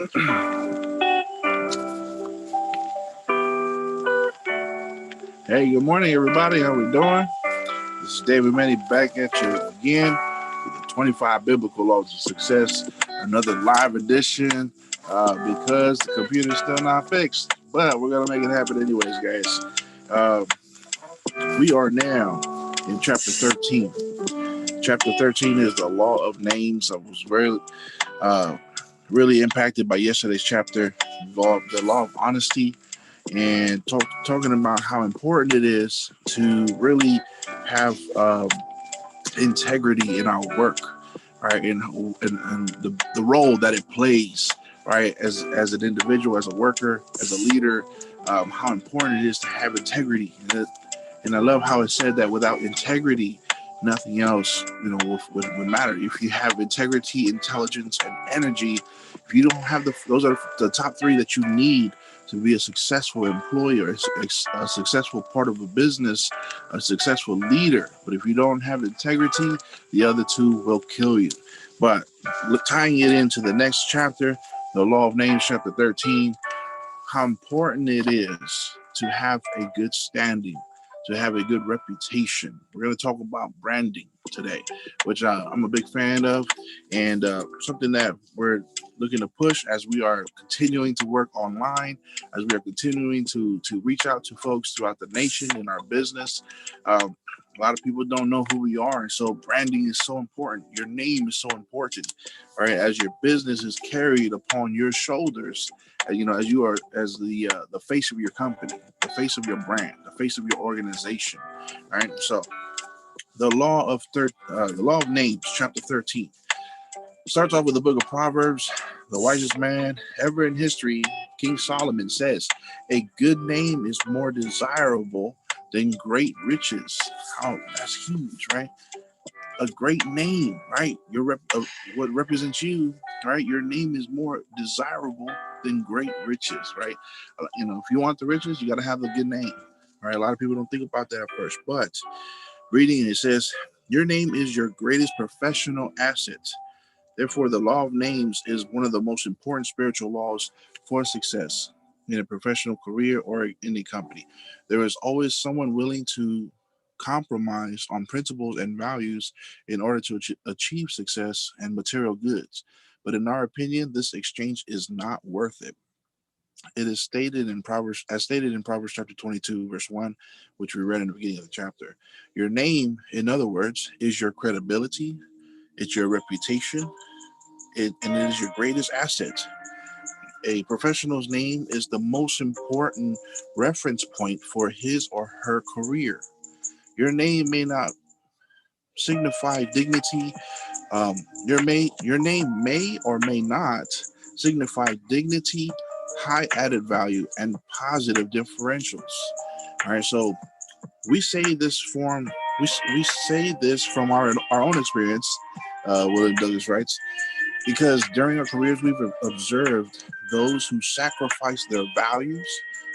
Hey, good morning, everybody. How we doing? This is Tavita Meni back at you again with the 25 Biblical Laws of Success, another live edition because the computer's still not fixed. But we're going to make it happen anyways, guys. Uh, we are now in chapter 13. Chapter 13 is the Law of Names. I was uh, really impacted by yesterday's chapter, the Law of Honesty, and talking about how important it is to really have integrity in our work, right? And the role that it plays, right? As an individual, as a worker, as a leader, how important it is to have integrity. And I love how it said that without integrity, nothing else, would matter. If you have integrity, intelligence, and energy, if you don't have those are the top three that you need to be a successful employer, a successful part of a business, a successful leader. But if you don't have integrity, the other two will kill you. But tying it into the next chapter, the Law of Names, chapter 13, how important it is to have a good standing, to have a good reputation. We're going to talk about branding today, which I'm a big fan of, and something that we're looking to push as we are continuing to work online, as we are continuing to reach out to folks throughout the nation in our business. A lot of people don't know who we are, and so branding is so important. Your name is so important, right? As your business is carried upon your shoulders, as you are as the face of your company, the face of your brand, the face of your organization, right? So the law of names, chapter 13, starts off with the book of Proverbs. The wisest man ever in history, King Solomon, says, "A good name is more desirable than great riches." Oh, that's huge, right? A great name, right? What represents you, right? Your name is more desirable than great riches, right? If you want the riches, you got to have a good name, right? A lot of people don't think about that at first, but reading it says, "Your name is your greatest professional asset. Therefore, the law of names is one of the most important spiritual laws for success in a professional career or in a company. There is always someone willing to compromise on principles and values in order to achieve success and material goods. But in our opinion, this exchange is not worth it. It is stated in Proverbs, as stated in Proverbs chapter 22, verse 1, which we read in the beginning of the chapter. Your name, in other words, is your credibility, it's your reputation, and it is your greatest asset. A professional's name is the most important reference point for his or her career. Your name may not signify dignity. Your name may or may not signify dignity, high added value, and positive differentials. All right, so we say this form. We say this from our own experience. William Douglas writes, because during our careers, we've observed those who sacrifice their values,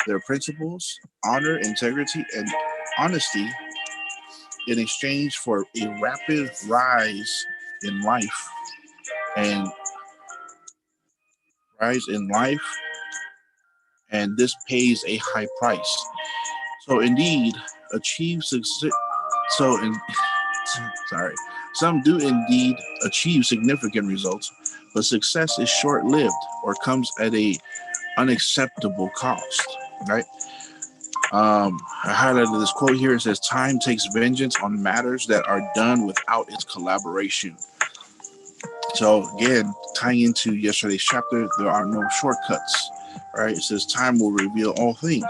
their principles, honor, integrity, and honesty in exchange for a rapid rise in life and rise in life, and this pays a high price. So indeed, achieve success. So in sorry, some do indeed achieve significant results, but success is short-lived or comes at a unacceptable cost. Right? I highlighted this quote here. It says, "Time takes vengeance on matters that are done without its collaboration." So again, tying into yesterday's chapter, there are no shortcuts. Right? It says, "Time will reveal all things."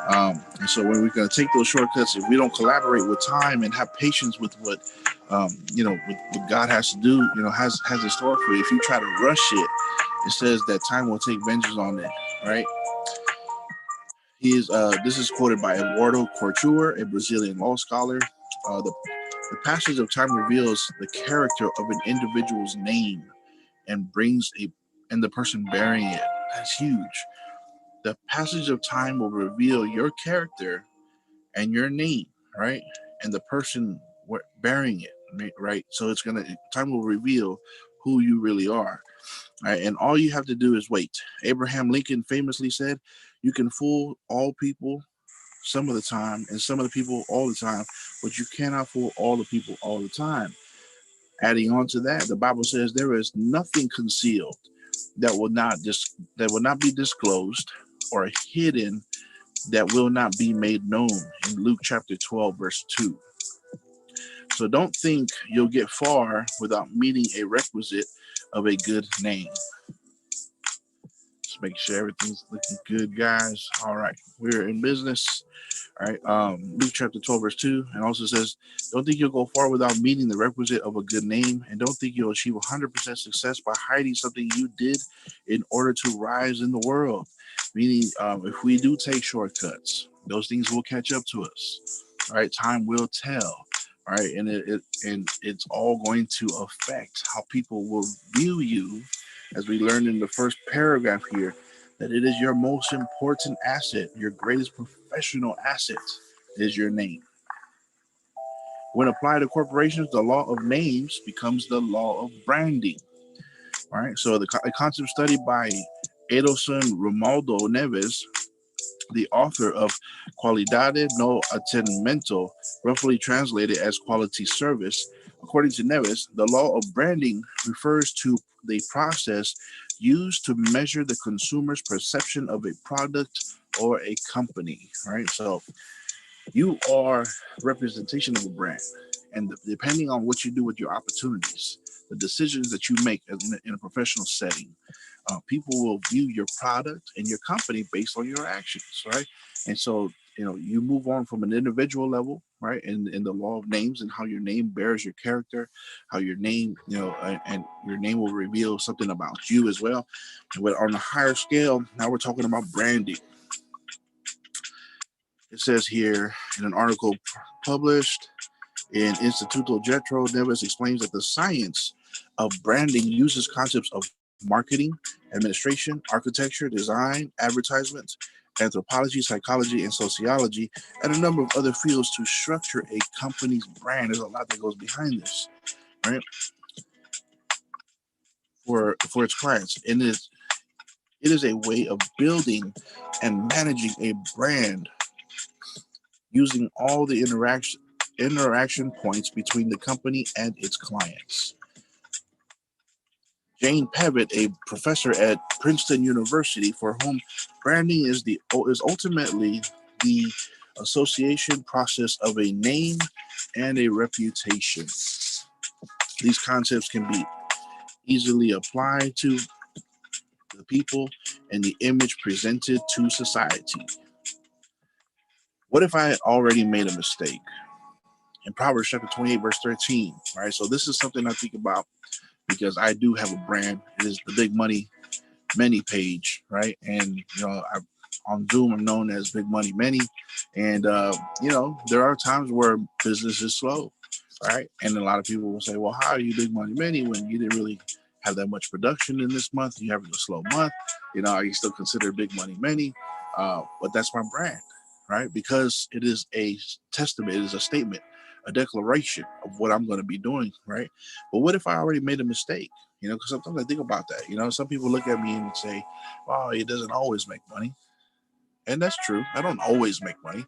And so when we're going to take those shortcuts, if we don't collaborate with time and have patience with what God has to do, has in store for you. If you try to rush it, it says that time will take vengeance on it. Right? This is quoted by Eduardo Couture, a Brazilian law scholar. The passage of time reveals the character of an individual's name and and the person bearing it. That's huge. The passage of time will reveal your character and your name, right? And the person bearing it, right? So time will reveal who you really are. All right, and all you have to do is wait. Abraham Lincoln famously said, "You can fool all people some of the time, and some of the people all the time, but you cannot fool all the people all the time." Adding on to that, the Bible says there is nothing concealed that will not be disclosed, or hidden that will not be made known, in Luke chapter 12, verse 2. So don't think you'll get far without meeting a requisite of a good name. Just make sure everything's looking good, guys. All right, we're in business. All right, Luke chapter 12, verse 2, and also says, don't think you'll go far without meeting the requisite of a good name, and don't think you'll achieve 100% success by hiding something you did in order to rise in the world. Meaning, if we do take shortcuts, those things will catch up to us. All right, time will tell. All right, and it's all going to affect how people will view you, as we learned in the first paragraph here, that it is your most important asset, your greatest professional asset is your name. When applied to corporations, the law of names becomes the law of branding. All right, so the concept studied by Edelson Romualdo Neves, the author of Qualidade no Atendimento, roughly translated as quality service. According to Neves, the law of branding refers to the process used to measure the consumer's perception of a product or a company. Right, so you are representation of a brand, and depending on what you do with your opportunities, the decisions that you make in a professional setting, people will view your product and your company based on your actions, right? And so, you move on from an individual level, right? In the law of names, and how your name bears your character, how your name, and your name will reveal something about you as well. But on a higher scale, now we're talking about branding. It says here in an article published in Instituto Getro, Neves explains that the science of branding uses concepts of marketing, administration, architecture, design, advertisement, anthropology, psychology, and sociology, and a number of other fields to structure a company's brand. There's a lot that goes behind this, right? For its clients, and it is a way of building and managing a brand using all the interaction points between the company and its clients. Jane Pevitt, a professor at Princeton University, for whom branding is ultimately the association process of a name and a reputation. These concepts can be easily applied to the people and the image presented to society. What if I had already made a mistake? In Proverbs chapter 28, verse 13, right? So this is something I think about because I do have a brand. It is the Big Money Meni page, right? And on Zoom, I'm known as Big Money Meni. And there are times where business is slow, right? And a lot of people will say, "Well, how are you Big Money Meni when you didn't really have that much production in this month? You having a slow month? Are you still considered Big Money Meni?" But that's my brand, right? Because it is a testament, it is a statement, a declaration of what I'm going to be doing, right? But what if I already made a mistake? Because sometimes I think about that. Some people look at me and say, "Oh, he doesn't always make money," and that's true. I don't always make money,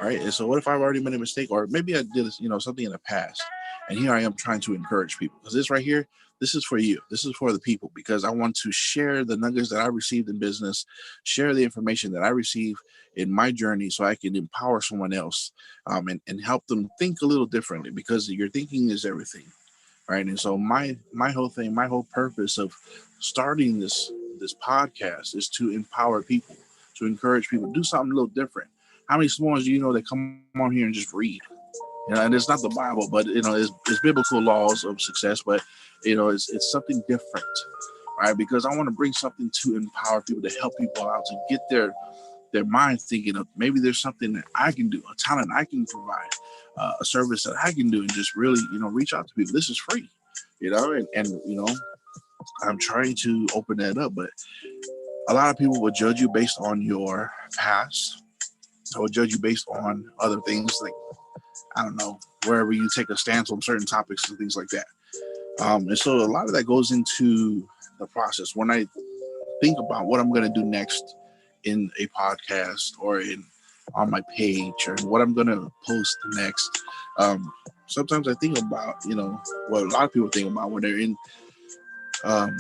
right? And so, what if I've already made a mistake, or maybe I did, something in the past, and here I am trying to encourage people, because this right here, this is for you. This is for the people, because I want to share the nuggets that I received in business, share the information that I receive in my journey, so I can empower someone else, and help them think a little differently, because your thinking is everything. Right. And so my whole thing, my whole purpose of starting this podcast is to empower people, to encourage people to do something a little different. How many Samoans do you know that come on here and just read? And it's not the Bible, but it's biblical laws of success, but it's something different, right? Because I want to bring something to empower people, to help people out, to get their mind thinking of maybe there's something that I can do, a talent I can provide, a service that I can do, and just really, reach out to people. This is free, and I'm trying to open that up, but a lot of people will judge you based on your past. I will judge you based on other things, like, I don't know, wherever you take a stance on certain topics and things like that. And so a lot of that goes into the process. When I think about what I'm going to do next in a podcast or in on my page or what I'm going to post next, sometimes I think about, what a lot of people think about when they're in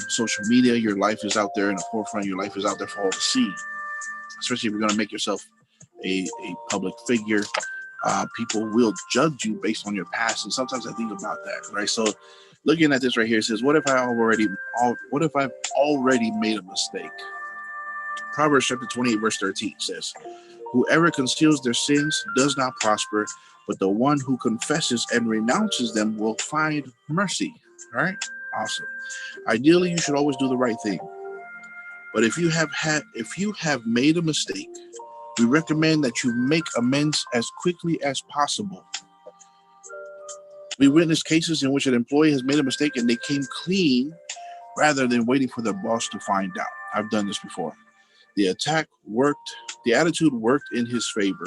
social media. Your life is out there in the forefront. Your life is out there for all to see, especially if you're going to make yourself a public figure. People will judge you based on your past, and sometimes I think about that, right? So, looking at this right here, it says, what if I've already made a mistake?" Proverbs chapter 28, verse 13 says, "Whoever conceals their sins does not prosper, but the one who confesses and renounces them will find mercy." All right, awesome. Ideally, you should always do the right thing, but if you have made a mistake, we recommend that you make amends as quickly as possible. We witnessed cases in which an employee has made a mistake and they came clean rather than waiting for their boss to find out. I've done this before. The attack worked, the attitude worked in his favor,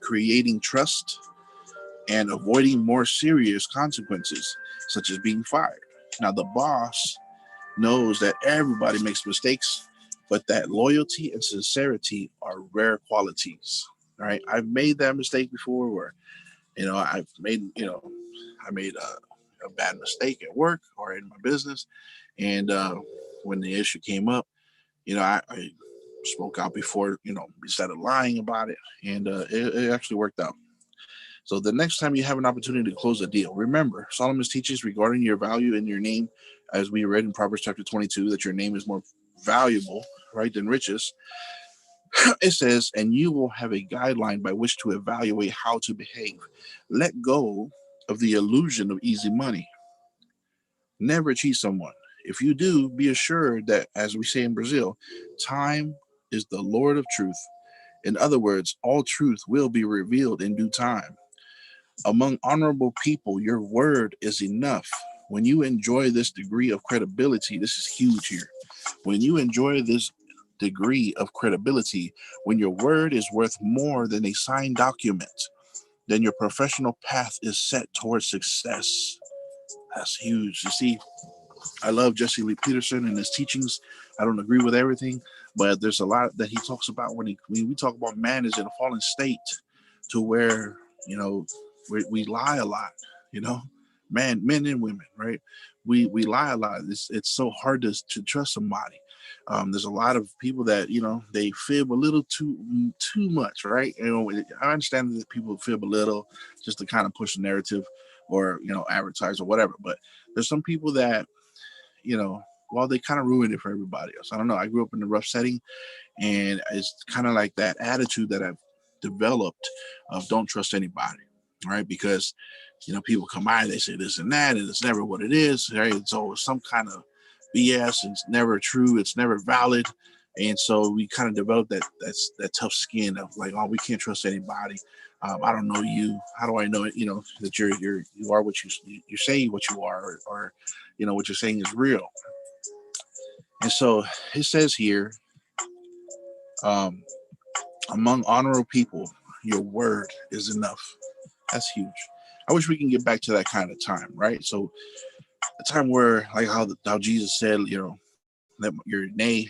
creating trust and avoiding more serious consequences, such as being fired. Now, the boss knows that everybody makes mistakes, but that loyalty and sincerity are rare qualities. Right? I've made that mistake before where, I made a bad mistake at work or in my business. And when the issue came up, I spoke out before, instead of lying about it. And it actually worked out. So the next time you have an opportunity to close a deal, remember Solomon's teachings regarding your value in your name, as we read in Proverbs chapter 22, that your name is more valuable, right, than riches. It says, and you will have a guideline by which to evaluate how to behave. Let go of the illusion of easy money. Never cheat someone. If you do, be assured that, as we say in Brazil, time is the Lord of truth. In other words, all truth will be revealed in due time. Among honorable people, your word is enough. When you enjoy this degree of credibility, this is huge here. When you enjoy this degree of credibility, when your word is worth more than a signed document, then your professional path is set towards success. That's huge. You see, I love Jesse Lee Peterson and his teachings. I don't agree with everything, but there's a lot that he talks about when we talk about man is in a fallen state to where, you know, we lie a lot, you know, men and women, right? We lie a lot. It's so hard to trust somebody. There's a lot of people that, they fib a little too much, right? I understand that people fib a little just to kind of push the narrative or, advertise or whatever. But there's some people that, you know, well, they kind of ruin it for everybody else. I don't know. I grew up in a rough setting, and it's kind of like that attitude that I've developed of don't trust anybody, right? Because, people come by, they say this and that, and it's never what it is, right? It's always some kind of BS, and it's never true, it's never valid. And so we kind of develop that tough skin of like, oh, we can't trust anybody. I don't know you. How do I know it? That you are what you're saying what you are, or what you're saying is real. And so it says here, um, among honorable people, your word is enough. That's huge. I wish we can get back to that kind of time, right? So a time where, like how Jesus said, let your yea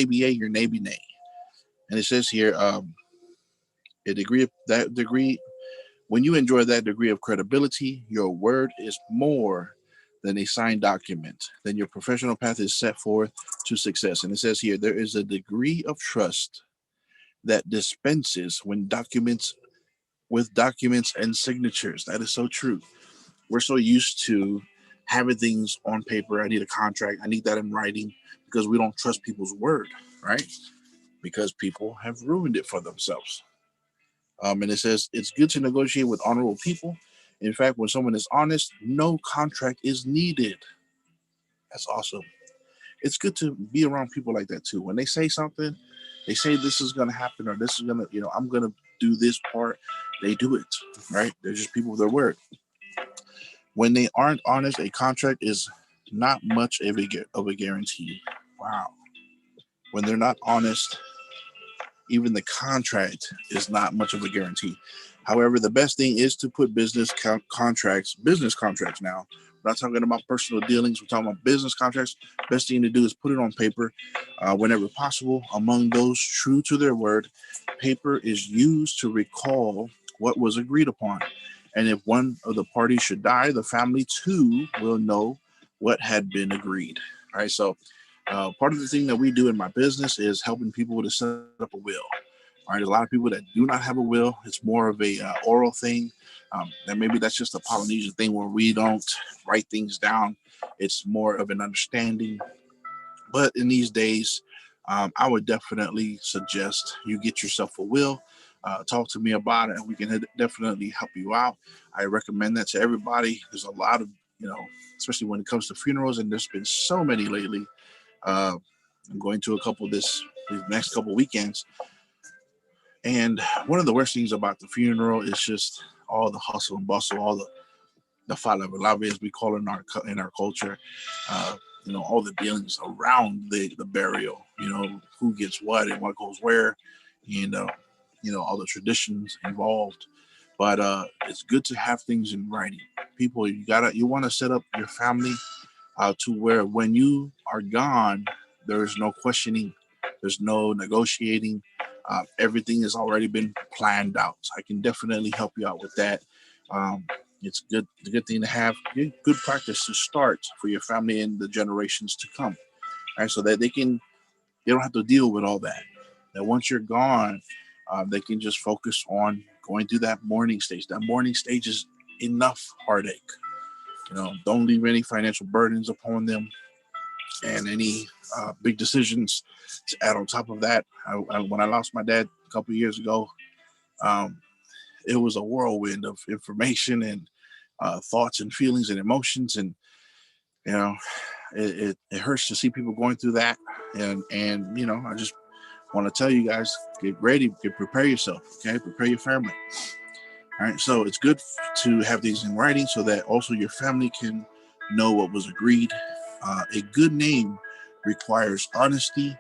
be yea, your nay be nay. And it says here, a degree of that degree, when you enjoy that degree of credibility, your word is more than a signed document. Then your professional path is set forth to success. And it says here, there is a degree of trust that dispenses when documents with documents and signatures. That is so true. We're so used to having things on paper. I need a contract. I need that in writing because we don't trust people's word, right? Because people have ruined it for themselves. And it says it's good to negotiate with honorable people. In fact, when someone is honest, no contract is needed. That's awesome. It's good to be around people like that too. When they say something, they say this is going to happen or this is going to, I'm going to do this part. They do it, right? They're just people with their word. When they aren't honest, a contract is not much of a guarantee. Wow. When they're not honest, even the contract is not much of a guarantee. However, the best thing is to put business contracts now, We're not talking about personal dealings. We're talking about business contracts. Best thing to do is put it on paper whenever possible. Among those true to their word, paper is used to recall what was agreed upon. And if one of the parties should die, the family too will know what had been agreed. All right. So part of the thing that we do in my business is helping people to set up a will. All right. A lot of people that do not have a will, it's more of a oral thing. And maybe that's just a Polynesian thing where we don't write things down. It's more of an understanding. But in these days, I would definitely suggest you get yourself a will. Talk to me about it, and we can definitely help you out. I recommend that to everybody. There's a lot of, especially when it comes to funerals, and there's been so many lately. Uh, I'm going to a couple these next couple weekends, and one of the worst things about the funeral is just all the hustle and bustle, all the falavelave, as we call it in our culture. Uh, all the dealings around the burial. Who gets what and what goes where, and all the traditions involved. But it's good to have things in writing. People, you want to set up your family to where when you are gone, there's no questioning, there's no negotiating. Everything has already been planned out. So I can definitely help you out with that. It's good. It's a good thing to have. Good practice to start for your family and the generations to come. Right, so that they don't have to deal with all that. That once you're gone, they can just focus on going through that mourning stage. That mourning stage is enough heartache. Don't leave any financial burdens upon them, and any big decisions to add on top of that. When I lost my dad a couple of years ago, um, it was a whirlwind of information and thoughts and feelings and emotions, and you know, it hurts to see people going through that. And I just want to tell you guys, get ready, prepare yourself. Okay, prepare your family. All right, so it's good to have these in writing so that also your family can know what was agreed. A good name requires honesty,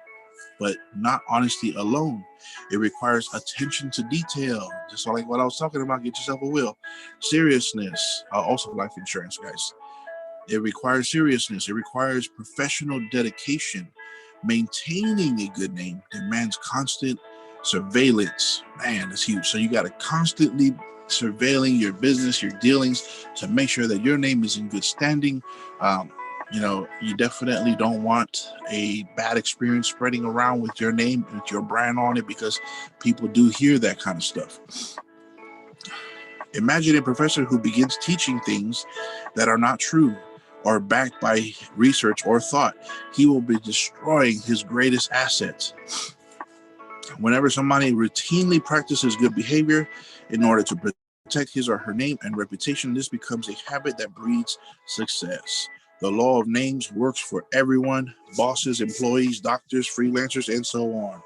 but not honesty alone. It requires attention to detail, just like what I was talking about. Get yourself a will. Seriousness, also life insurance, guys. It requires seriousness. It requires professional dedication. Maintaining a good name demands constant surveillance. Man, that's huge. So you got to constantly surveilling your business, your dealings, to make sure that your name is in good standing. You definitely don't want a bad experience spreading around with your name, with your brand on it, because people do hear that kind of stuff. Imagine a professor who begins teaching things that are not true or backed by research or thought. He will be destroying his greatest assets. Whenever somebody routinely practices good behavior in order to protect his or her name and reputation, this becomes a habit that breeds success. The law of names works for everyone: bosses, employees, doctors, freelancers, and so on.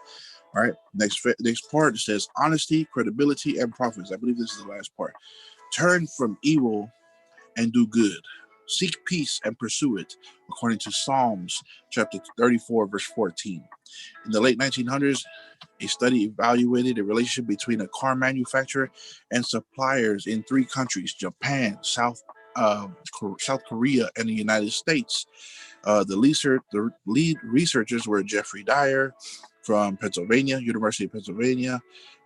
All right. Next part says honesty, credibility, and profits. I believe this is the last part. Turn from evil and do good. Seek peace and pursue it, according to Psalms chapter 34, verse 14. In the late 1900s, a study evaluated the relationship between a car manufacturer and suppliers in 3 countries: Japan, South Korea, and the United States. The lead researchers were Jeffrey Dyer from Pennsylvania, University of Pennsylvania,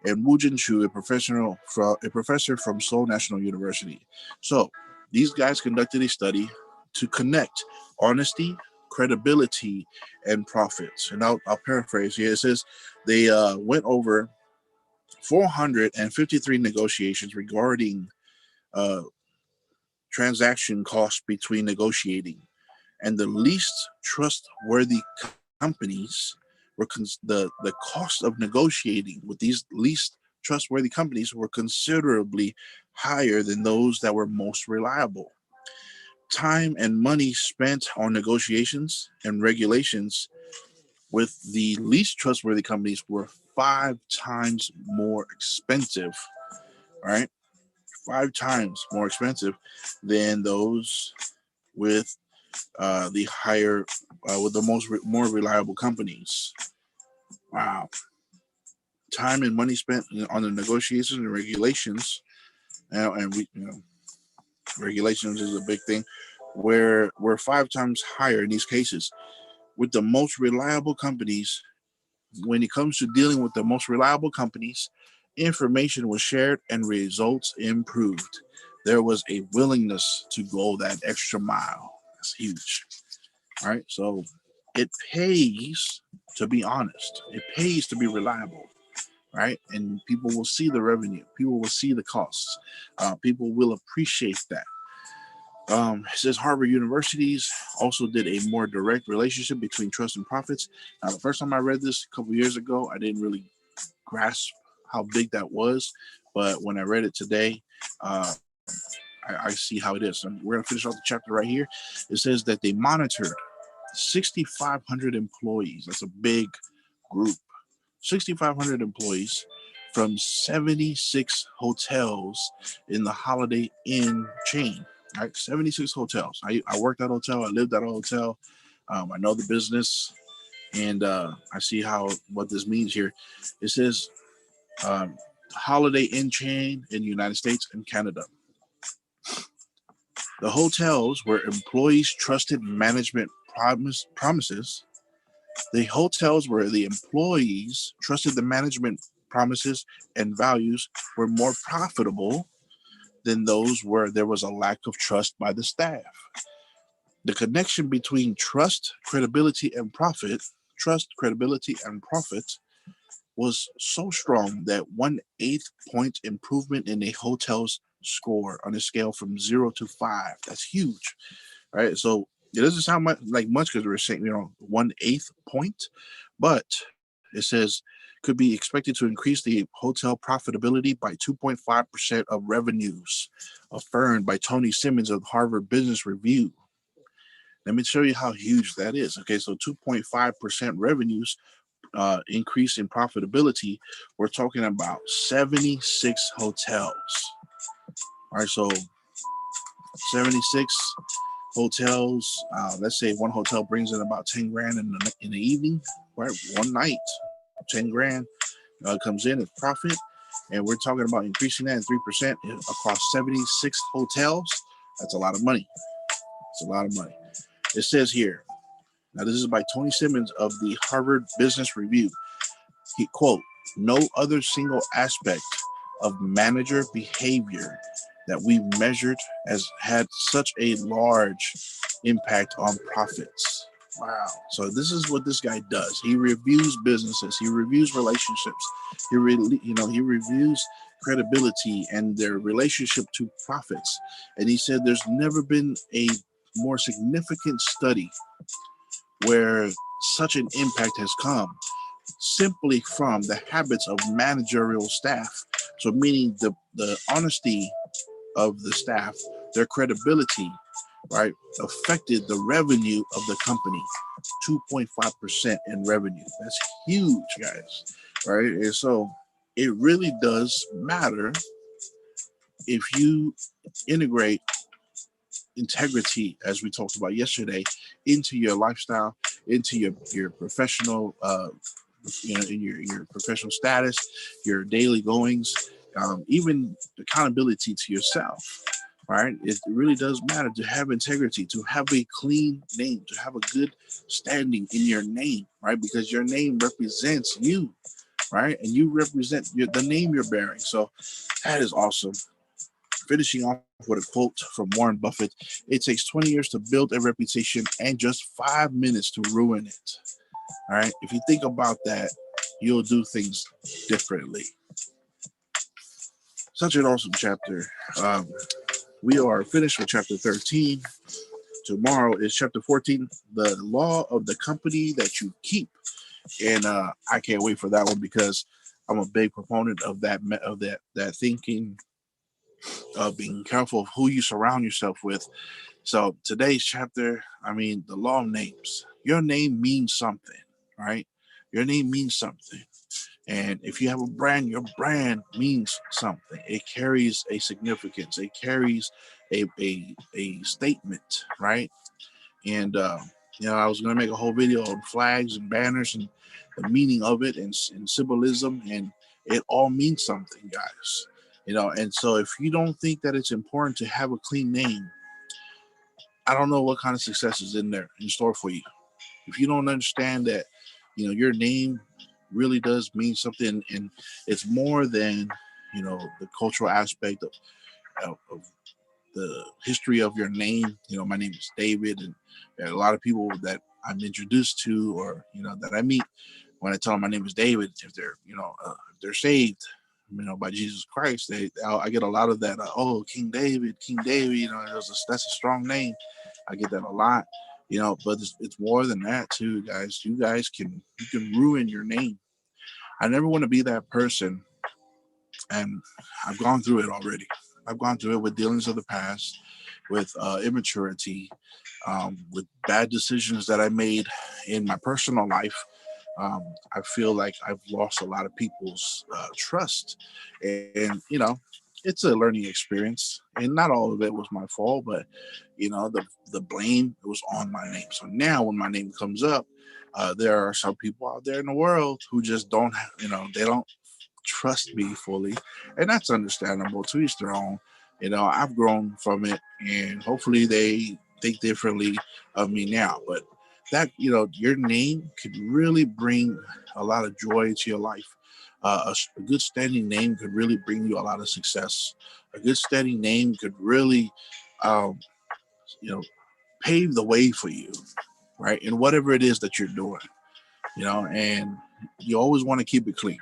and Wu Jin Chu, a professor from Seoul National University. So these guys conducted a study to connect honesty, credibility, and profits. And I'll paraphrase here. It says they went over 453 negotiations regarding uh, transaction costs between negotiating, and the least trustworthy companies were the cost of negotiating with these least trustworthy companies were considerably higher than those that were most reliable. Time and money spent on negotiations and regulations with the least trustworthy companies were 5 times more expensive. All right, 5 times more expensive than those with the higher, with the more reliable companies. Wow. Time and money spent on the negotiations and regulations, and regulations is a big thing, were 5 times higher in these cases. With the most reliable companies, when it comes to dealing with the most reliable companies, information was shared and results improved. There was a willingness to go that extra mile. That's huge. All right. So it pays to be honest, it pays to be reliable. Right. And people will see the revenue, people will see the costs, people will appreciate that. It says Harvard universities also did a more direct relationship between trust and profits. Now, the first time I read this a couple years ago, I didn't really grasp how big that was. But when I read it today, uh, I see how it is. And we're going to finish off the chapter right here. It says that they monitored 6,500 employees. That's a big group. 6,500 employees from 76 hotels in the Holiday Inn chain. Right, 76 hotels. I worked at a hotel. I lived at a hotel. I know the business, and I see how what this means here. It says um, Holiday Inn chain in the United States and Canada. The hotels where employees trusted management promises. The hotels where the employees trusted the management promises and values were more profitable than those where there was a lack of trust by the staff. The connection between trust, credibility, and profit was so strong that 1/8 point improvement in a hotel's score on a scale from 0 to 5. That's huge, right? So it doesn't sound like much because we're saying 1/8 point, but it says could be expected to increase the hotel profitability by 2.5% of revenues, affirmed by Tony Simmons of Harvard Business Review. Let me show you how huge that is. Okay, so 2.5% revenues increase in profitability. We're talking about 76 hotels. All right, so 76 hotels. Let's say one hotel brings in about 10 grand in the evening, right? One night, 10 grand comes in as profit. And we're talking about increasing that 3% across 76 hotels. That's a lot of money. It's a lot of money. It says here, now this is by Tony Simmons of the Harvard Business Review. He quote, no other single aspect of manager behavior that we measured has had such a large impact on profits. Wow. So this is what this guy does. He reviews businesses. He reviews relationships. He reviews credibility and their relationship to profits. And he said there's never been a more significant study where such an impact has come simply from the habits of managerial staff. So meaning the honesty of the staff, their credibility, right, affected the revenue of the company. 2.5% in revenue. That's huge, guys. Right. And so it really does matter if you integrate integrity, as we talked about yesterday, into your lifestyle, into your professional in your professional status, your daily goings, even accountability to yourself. Right? It really does matter to have integrity, to have a clean name, to have a good standing in your name, right? Because your name represents you, right? And you represent the name you're bearing. So that is awesome. Finishing off with a quote from Warren Buffett: it takes 20 years to build a reputation and just 5 minutes to ruin it. All right. If you think about that, you'll do things differently. Such an awesome chapter. We are finished with chapter 13. Tomorrow is chapter 14, the law of the company that you keep. And I can't wait for that one because I'm a big proponent of that thinking, of being careful of who you surround yourself with. So today's chapter, I mean, the law of names. Your name means something, right? Your name means something. And if you have a brand, your brand means something. It carries a significance. It carries a statement, right? And I was going to make a whole video on flags and banners and the meaning of it and symbolism, and it all means something, guys. And so if you don't think that it's important to have a clean name, I don't know what kind of success is in there in store for you. If you don't understand that, your name really does mean something, and it's more than, the cultural aspect of the history of your name. My name is David, and there are a lot of people that I'm introduced to, or that I meet when I tell them my name is David. If they're if they're saved, by Jesus Christ, I get a lot of that. Oh, King David, King David. That's a strong name. I get that a lot. But it's more than that too, guys. You can ruin your name. I never want to be that person, and I've gone through it already. I've gone through it with dealings of the past, with immaturity, with bad decisions that I made in my personal life. I feel like I've lost a lot of people's trust, and it's a learning experience. And not all of it was my fault, but the blame was on my name. So now when my name comes up, there are some people out there in the world who just don't, they don't trust me fully, and that's understandable. To each their own. I've grown from it, and hopefully they think differently of me now. But that your name could really bring a lot of joy to your life. A good standing name could really bring you a lot of success. A good standing name could really, um, you know, pave the way for you, right? In whatever it is that you're doing, and you always want to keep it clean.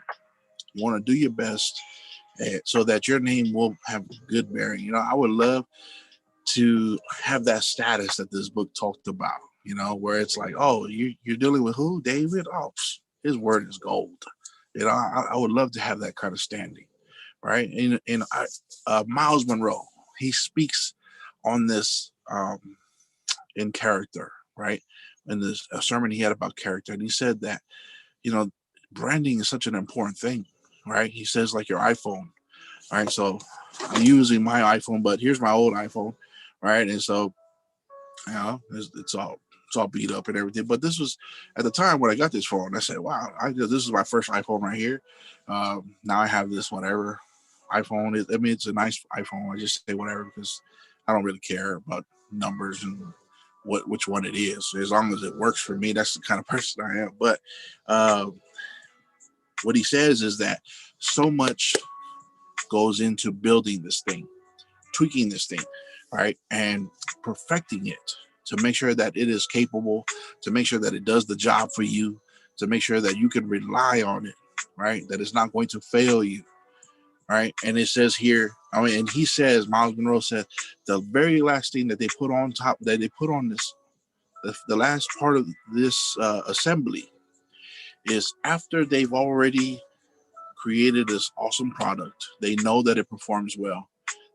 You want to do your best so that your name will have good bearing. I would love to have that status that this book talked about, where it's like, oh, you're dealing with who? David? Oh, his word is gold. I would love to have that kind of standing, right? Miles Monroe, he speaks on this in character, right? In this a sermon he had about character, and he said that you know branding is such an important thing, right? He says like your iPhone, right? So I'm using my iPhone, but here's my old iPhone, right? And so it's all beat up and everything. But this was at the time when I got this phone. I said, "Wow, this is my first iPhone right here." Now I have this whatever iPhone. It's a nice iPhone. I just say whatever because I don't really care about numbers and which one it is. As long as it works for me, that's the kind of person I am. But uh, what he says is that so much goes into building this thing, tweaking this thing, right? And perfecting it to make sure that it is capable, to make sure that it does the job for you, to make sure that you can rely on it, right? That it's not going to fail you, right? And it says here, and he says, Miles Monroe said, the very last thing that they put on top, that they put on this, the last part of this assembly is after they've already created this awesome product. They know that it performs well.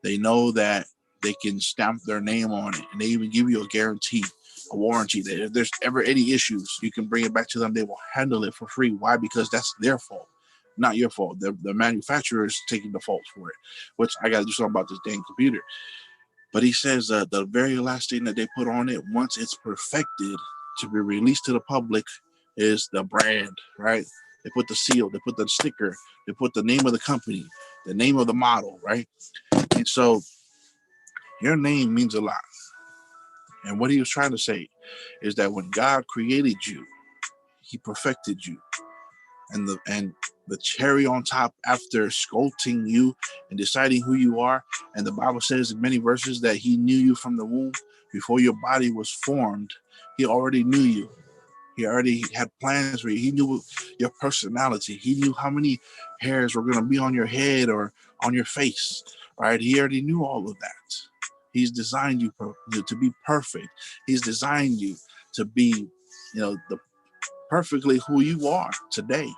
They know that they can stamp their name on it, and they even give you a guarantee, a warranty that if there's ever any issues, you can bring it back to them. They will handle it for free. Why? Because that's their fault, not your fault. The manufacturer is taking the fault for it, which I got to do something about this dang computer. But he says the very last thing that they put on it, once it's perfected to be released to the public, is the brand, right? They put the seal, they put the sticker, they put the name of the company, the name of the model, right? And so your name means a lot. And what he was trying to say is that when God created you, he perfected you. And the cherry on top after sculpting you and deciding who you are, and the Bible says in many verses that he knew you from the womb before your body was formed. He already knew you. He already had plans for you. He knew your personality. He knew how many hairs were going to be on your head or on your face, right? He already knew all of that. He's designed you to be perfect. He's designed you to be, the perfectly who you are today.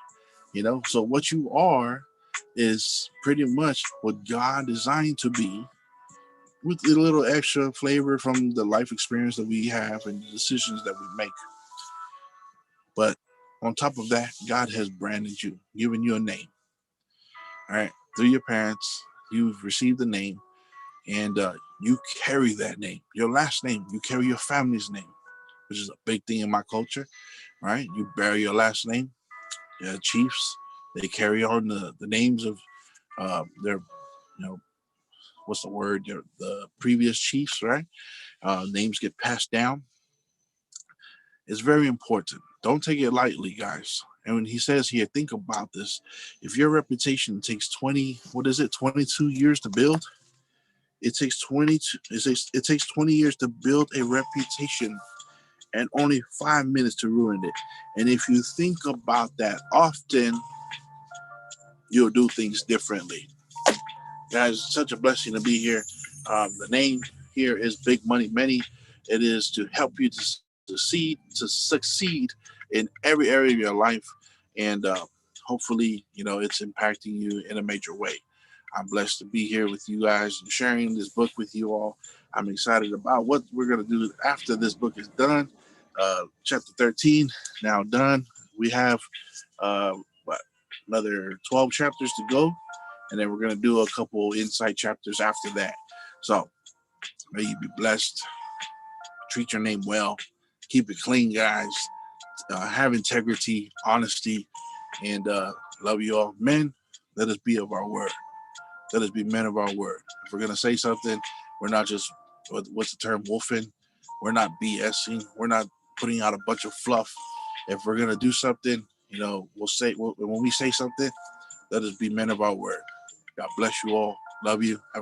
So what you are is pretty much what God designed to be, with a little extra flavor from the life experience that we have and the decisions that we make. But on top of that, God has branded you, given you a name. All right, through your parents, you've received a name, and you carry that name, your last name. You carry your family's name, which is a big thing in my culture. Right, you bear your last name. Chiefs, they carry on the names of their, you know, what's the word? The previous chiefs, right? Names get passed down. It's very important. Don't take it lightly, guys. And when he says here, think about this. If your reputation takes 20, what is it, 22 years to build? It takes 22, it takes 20 years to build a reputation and only 5 minutes to ruin it. And if you think about that often, you'll do things differently. Guys, it's such a blessing to be here. The name here is Big Money Many. It is to help you to succeed in every area of your life, and hopefully, it's impacting you in a major way. I'm blessed to be here with you guys and sharing this book with you all. I'm excited about what we're going to do after this book is done. Chapter 13 now done. We have uh, what, another 12 chapters to go, and then we're going to do a couple insight chapters after that. So may you be blessed. Treat your name well. Keep it clean, guys. Have integrity, honesty, and love you all. Men, let us be of our word. Let us be men of our word. If we're going to say something, we're not just, what's the term, wolfing. We're not BSing. We're not putting out a bunch of fluff. If we're going to do something, when we say something, let us be men of our word. God bless you all. Love you. Have